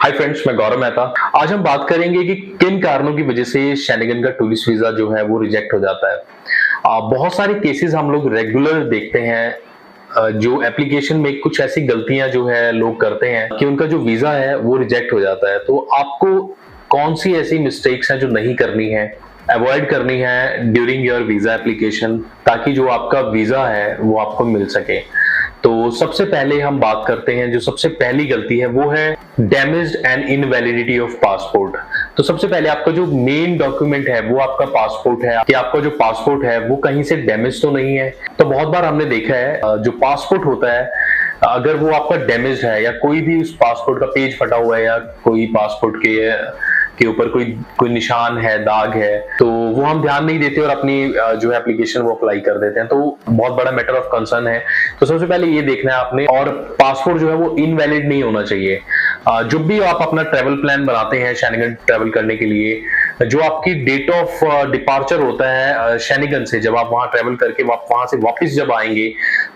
Hi friends, मैं गौरव मेहता। आज हम बात करेंगे कि किन कारणों की वजह से शेनेगन का टूरिस्ट वीजा जो है वो रिजेक्ट हो जाता है। बहुत सारे केसेस हम लोग रेगुलर देखते हैं। जो एप्लीकेशन में कुछ ऐसी गलतियां जो है लोग करते हैं कि उनका जो वीजा है वो रिजेक्ट हो जाता है। तो आपको कौन सी ऐसी मिस्टेक्स हैं जो नहीं करनी है, अवॉइड करनी है ड्यूरिंग योर वीजा एप्लीकेशन, ताकि जो आपका वीजा है वो आपको मिल सके। तो सबसे पहले हम बात करते हैं, जो सबसे पहली गलती है वो है डैमेज्ड एंड इनवैलिडिटी ऑफ पासपोर्ट। तो सबसे पहले आपका जो मेन डॉक्यूमेंट है वो आपका पासपोर्ट है कि आपका जो पासपोर्ट है वो कहीं से डैमेज तो नहीं है। तो बहुत बार हमने देखा है जो पासपोर्ट होता है, अगर वो आपका डैमेज है या कोई भी उस पासपोर्ट का पेज फटा हुआ है या कोई पासपोर्ट के ऊपर कोई निशान है, दाग है, तो वो हम ध्यान नहीं देते और अपनी जो है एप्लीकेशन वो अप्लाई कर देते हैं। तो बहुत बड़ा मैटर ऑफ कंसर्न है। तो सबसे पहले ये देखना है आपने, और पासपोर्ट जो है वो इनवैलिड नहीं होना चाहिए। जब भी आप अपना ट्रैवल प्लान बनाते हैं शेनेगन ट्रैवल करने के लिए, जो आपकी डेट ऑफ डिपार्चर होता है शेनेगन से, जब आप वहां ट्रैवल करके वहां से वापस जब आएंगे,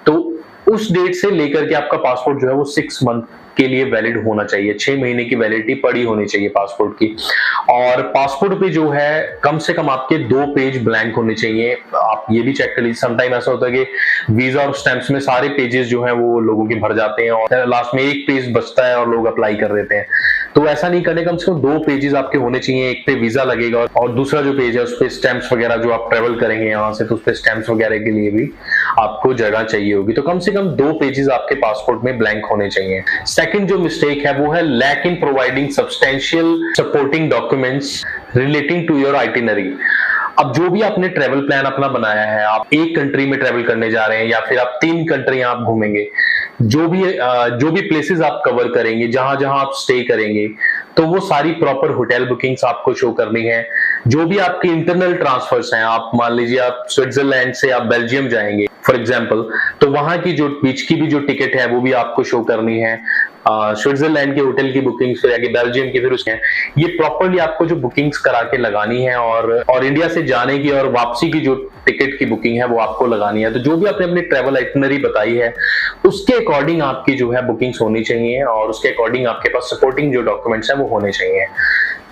तो उस डेट से लेकर के आपका पासपोर्ट जो है वो 6 मंथ के लिए वैलिड होना चाहिए। 6 महीने की वैलिडिटी पड़ी होनी चाहिए पासपोर्ट की। और पासपोर्ट पे जो है कम से कम आपके 2 पेज ब्लैंक होने चाहिए। आप ये भी चेक कर लीजिए, समटाइम ऐसा होता है कि वीजा और स्टैंप्स में सारे पेजेस जो है वो लोगों के भर जाते हैं और लास्ट में एक पेज बचता है और लोग अप्लाई कर देते हैं। तो ऐसा नहीं करने, कम से कम 2 पेजेस आपके होने चाहिए। एक पे वीजा लगेगा और दूसरा जो पेज है उस पे स्टैंप्स वगैरह, जो आप ट्रेवल करेंगे यहाँ से तो उस पे स्टैंप्स वगैरह के लिए भी आपको जगह चाहिए होगी। तो कम से कम 2 पेजेस आपके पासपोर्ट में ब्लैंक होने चाहिए। सेकंड जो मिस्टेक है वो है lack in providing substantial supporting documents relating to your itinerary. अब जो भी आपने ट्रेवल प्लान अपना बनाया है, आप एक कंट्री में ट्रेवल करने जा रहे हैं या फिर आप 3 कंट्री आप घूमेंगे, जो भी प्लेसेस आप कवर करेंगे, जहां जहां आप स्टे करेंगे, तो वो सारी प्रॉपर होटल बुकिंग्स आपको शो करनी है। जो भी आपके इंटरनल ट्रांसफर्स हैं, आप मान लीजिए आप स्विट्जरलैंड से आप बेल्जियम जाएंगे फॉर एग्जांपल, तो वहां की जो बीच की भी जो टिकट है वो भी आपको शो करनी है। स्विट्जरलैंड के होटल की बुकिंग्स फिर आगे बेल्जियम की, फिर उसके ये प्रॉपर्ली आपको जो बुकिंग्स करा के लगानी है, और इंडिया से जाने की और वापसी की जो टिकट की बुकिंग है वो आपको लगानी है। तो जो भी आपने अपनी ट्रैवल आइटिनरी बताई है उसके अकॉर्डिंग आपकी जो है बुकिंग्स होनी चाहिए और उसके अकॉर्डिंग आपके पास सपोर्टिंग जो डॉक्यूमेंट्स हैं वो होने चाहिए।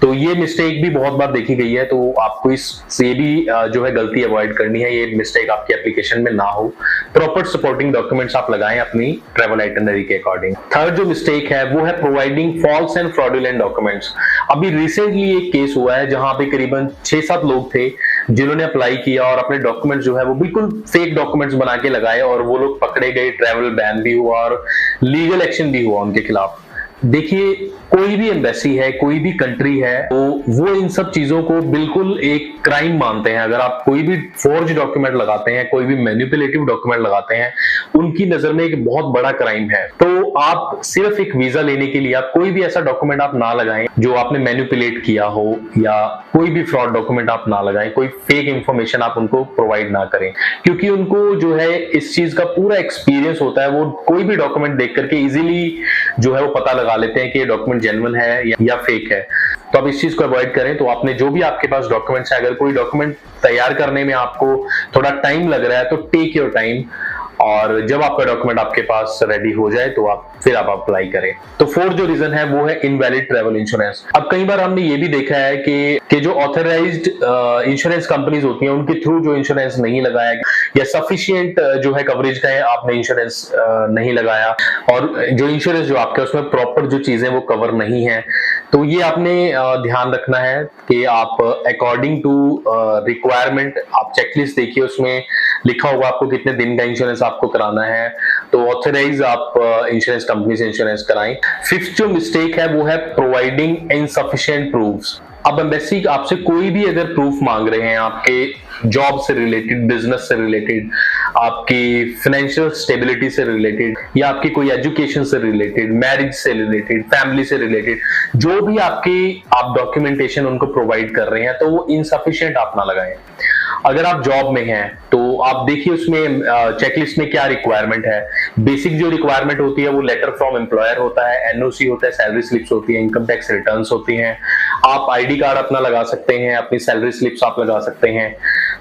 तो ये मिस्टेक भी बहुत बार देखी गई है, तो आपको इससे भी जो है गलती अवॉइड करनी है, ये मिस्टेक आपकी एप्लीकेशन में ना हो। प्रॉपर सपोर्टिंग डॉक्यूमेंट्स आप लगाएं अपनी ट्रैवल आइटिनरी के अकॉर्डिंग। थर्ड जो मिस्टेक है वो है providing false and fraudulent documents. अभी रिसेंटली एक केस हुआ है जहां पे करीबन 6-7 लोग थे जिन्होंने अप्लाई किया और अपने डॉक्यूमेंट्स जो है वो बिल्कुल फेक डॉक्यूमेंट्स बना के लगाए और वो लोग पकड़े गए, ट्रैवल बैन भी हुआ और लीगल एक्शन भी हुआ उनके खिलाफ। देखिए, कोई भी एम्बेसी है, कोई भी कंट्री है, तो वो इन सब चीजों को बिल्कुल एक क्राइम मानते हैं। अगर आप कोई भी फोर्ज डॉक्यूमेंट लगाते हैं, कोई भी मैनिपुलेटिव डॉक्यूमेंट लगाते हैं, उनकी नजर में एक बहुत बड़ा क्राइम है। तो आप सिर्फ एक वीजा लेने के लिए आप कोई भी ऐसा डॉक्यूमेंट आप ना लगाएं जो आपने मैनिपुलेट किया हो, या कोई भी फ्रॉड डॉक्यूमेंट आप ना लगाएं, कोई फेक इंफॉर्मेशन आप उनको प्रोवाइड ना करें, क्योंकि उनको जो है इस चीज का पूरा एक्सपीरियंस होता है। वो कोई भी डॉक्यूमेंट देख करके इजीली जो है वो पता लगा लेते हैं कि ये डॉक्यूमेंट जेन्युइन है या फेक है। तो आप इस चीज को अवॉइड करें। तो आपने जो भी आपके पास डॉक्यूमेंट्स है, अगर कोई डॉक्यूमेंट तैयार करने में आपको थोड़ा टाइम लग रहा है तो टेक योर टाइम, और जब आपका डॉक्यूमेंट आपके पास रेडी हो जाए तो आप अप्लाई करें। तो फोर्थ जो रीजन है वो है इनवैलिड ट्रैवल इंश्योरेंस। अब कई बार हमने ये भी देखा है कि जो ऑथराइज्ड इंश्योरेंस कंपनीज होती हैं उनके थ्रू जो इंश्योरेंस नहीं लगाया या सफिशिएंट जो है कवरेज का है आपने इंश्योरेंस नहीं लगाया, और जो इंश्योरेंस जो आपके उसमें प्रॉपर जो चीजें वो कवर नहीं है। तो ये आपने ध्यान रखना है कि आप अकॉर्डिंग टू रिक्वायरमेंट आप चेकलिस्ट देखिए, उसमें लिखा होगा आपको कितने दिन का इंश्योरेंस आपको कराना है, तो ऑथराइज आप इंश्योरेंस कंपनी से इंश्योरेंस कराएं। फिफ्थ जो मिस्टेक है वो है प्रोवाइडिंग इनसफिशिएंट प्रूफ्स। अब एम्बेसी आपसे कोई भी अगर प्रूफ मांग रहे हैं आपके जॉब से रिलेटेड, बिजनेस से रिलेटेड, आपकी फाइनेंशियल स्टेबिलिटी से रिलेटेड, या आपकी कोई एजुकेशन से रिलेटेड, मैरिज से रिलेटेड, फैमिली से रिलेटेड, जो भी आप डॉक्यूमेंटेशन उनको प्रोवाइड कर रहे हैं, तो वो इनसफिशिएंट आप ना लगाएं। अगर आप जॉब में हैं तो आप देखिए उसमें चेकलिस्ट में क्या रिक्वायरमेंट है। बेसिक जो रिक्वायरमेंट होती है वो लेटर फ्रॉम एम्प्लॉयर होता है, एनओसी होता है, सैलरी स्लिप्स होती है, इनकम टैक्स रिटर्न्स होती हैं, आप आईडी कार्ड अपना लगा सकते हैं, अपनी सैलरी स्लिप्स आप लगा सकते हैं।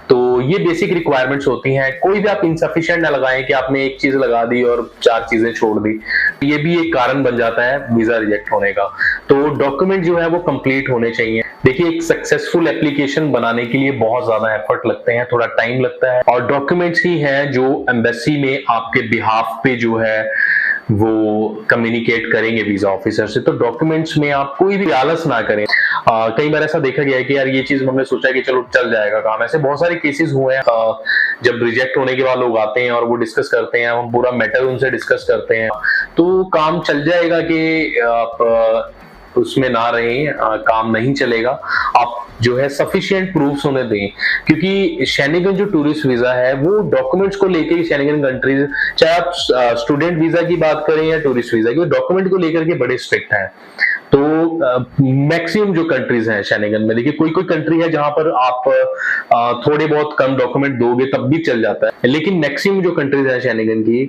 तो ये बेसिक रिक्वायरमेंट्स होती हैं। कोई भी आप इनसफिशिएंट ना लगाएं कि आपने एक चीज लगा दी और 4 चीजें छोड़ दी, ये भी एक कारण बन जाता है वीजा रिजेक्ट होने का। तो डॉक्यूमेंट जो है वो कंप्लीट होने चाहिए। देखिए, एक सक्सेसफुल एप्लीकेशन बनाने के लिए बहुत ज्यादा एफर्ट लगते हैं, थोड़ा टाइम लगता है, और डॉक्यूमेंट्स ही हैं जो एम्बेसी में आपके बिहाफ पे जो है वो कम्युनिकेट करेंगे वीजा ऑफिसर से। तो डॉक्यूमेंट्स में आप कोई भी आलस ना करें। कई बार ऐसा देखा गया है कि यार ये चीज हमने सोचा कि चलो चल जाएगा काम, ऐसे बहुत सारे केसेस हुए हैं। जब रिजेक्ट होने के बाद लोग आते हैं और वो डिस्कस करते हैं, हम पूरा मैटर उनसे डिस्कस करते हैं, तो काम चल जाएगा कि आप उसमें ना रहें, काम नहीं चलेगा। आप जो है सफिशिएंट प्रूफ्स होने दें, क्योंकि शेनिगन जो टूरिस्ट वीजा है वो डॉक्यूमेंट्स को लेकर ही शेनिगन कंट्रीज, चाहे आप स्टूडेंट वीजा की बात करें या टूरिस्ट वीजा की, डॉक्यूमेंट को लेकर के बड़े स्ट्रिक्ट हैं। तो मैक्सिमम जो कंट्रीज हैं शेनिगन में, देखिए कोई कोई कंट्री है जहां पर आप थोड़े बहुत कम डॉक्यूमेंट दोगे तब भी चल जाता है, लेकिन मैक्सिमम जो कंट्रीज हैं शेनिगन की,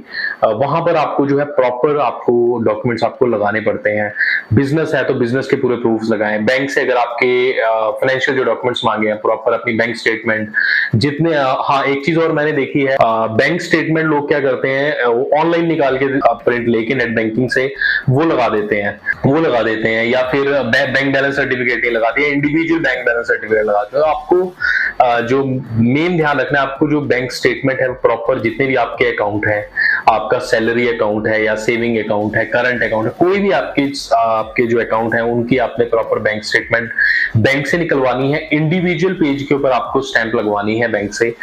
वहां पर आपको जो है प्रॉपर आपको डॉक्यूमेंट्स आपको लगाने पड़ते हैं। बिजनेस है तो बिजनेस के पूरे प्रूफ्स लगाएं। बैंक से अगर आपके फाइनेंशियल जो डॉक्यूमेंट्स मांगे हैं, प्रॉपर अपनी बैंक स्टेटमेंट जितने, हाँ एक चीज और मैंने देखी है, बैंक स्टेटमेंट लोग क्या करते हैं, ऑनलाइन निकाल के प्रिंट लेके नेट बैंकिंग से वो लगा देते हैं, या फिर बैंक बैलेंस सर्टिफिकेट नहीं लगाते हैं, इंडिविजुअल बैंक बैलेंस सर्टिफिकेट लगाते हैं। तो आपको जो मेन ध्यान रखना है, आपको जो बैंक स्टेटमेंट है प्रॉपर, जितने भी आपके अकाउंट है, आपका सैलरी अकाउंट है या सेविंग अकाउंट है, करंट अकाउंट है, कोई भी आपके जो अकाउंट है उनकी आपने प्रॉपर बैंक स्टेटमेंट बैंक से निकलवानी है। इंडिविजुअल पेज के ऊपर आपको स्टैंप लगवानी है बैंक से,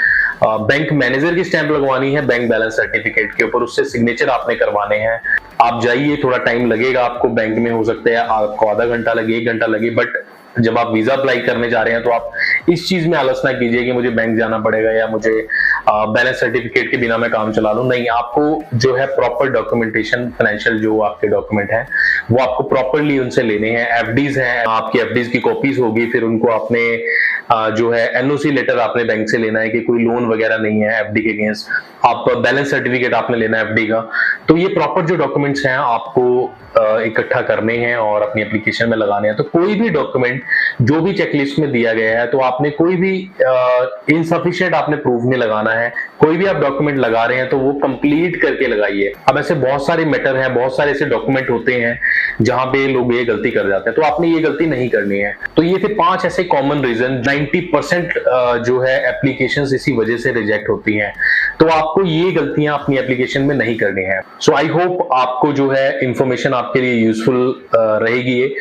बैंक मैनेजर की स्टैंप लगवानी है बैंक बैलेंस सर्टिफिकेट के ऊपर, उससे सिग्नेचर आपने करवाने हैं। आप जाइए, थोड़ा टाइम लगेगा आपको बैंक में, हो सकता है आपको आधा घंटा लगे, 1 घंटा लगे, बट जब आप वीजा अप्लाई करने जा रहे हैं तो आप इस चीज में आलस ना कीजिए कि मुझे बैंक जाना पड़ेगा या मुझे बैलेंस सर्टिफिकेट के बिना मैं काम चला लूं। नहीं, आपको जो है प्रॉपर डॉक्यूमेंटेशन, फाइनेंशियल जो आपके डॉक्यूमेंट है वो आपको प्रॉपरली उनसे लेने हैं। एफडीज हैं, आपकी एफडीज की कॉपीज होगी, फिर उनको आपने जो है एनओसी लेटर आपने बैंक से लेना है कि कोई लोन वगैरह नहीं है एफडी के अगेंस्ट, आप बैलेंस सर्टिफिकेट आपने लेना है एफडी का। तो ये प्रॉपर जो डॉक्यूमेंट्स हैं आपको इकट्ठा करने हैं और अपनी एप्लीकेशन में लगाने हैं। तो कोई भी डॉक्यूमेंट जो भी चेकलिस्ट में दिया गया है, तो आपने कोई भी इनसफिशिएंट आपने प्रूफ नहीं लगाना है। कोई भी आप डॉक्यूमेंट लगा रहे हैं तो वो कंप्लीट करके लगाइए। अब ऐसे बहुत सारे मैटर हैं, बहुत सारे ऐसे डॉक्यूमेंट होते हैं जहां पे लोग ये गलती कर जाते हैं, तो आपने ये गलती नहीं करनी है। तो ये थे 5 ऐसे कॉमन रीजन, 90% जो है एप्लीकेशंस इसी वजह से रिजेक्ट होती हैं। तो आपको ये गलतियां अपनी एप्लीकेशन में नहीं करनी है। सो आई होप आपको जो है इंफॉर्मेशन आपके लिए यूजफुल रहेगी ये।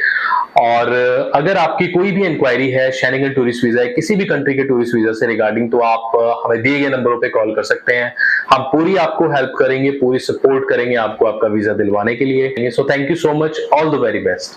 और अगर आपकी कोई भी इंक्वायरी है शेनिगन टूरिस्ट वीजा है, किसी भी कंट्री के टूरिस्ट वीजा से रिगार्डिंग, तो आप हमें दिए गए नंबरों पे कॉल कर सकते हैं। हम पूरी आपको हेल्प करेंगे, पूरी सपोर्ट करेंगे आपको आपका वीजा दिलवाने के लिए। So thank you so much, all the very best.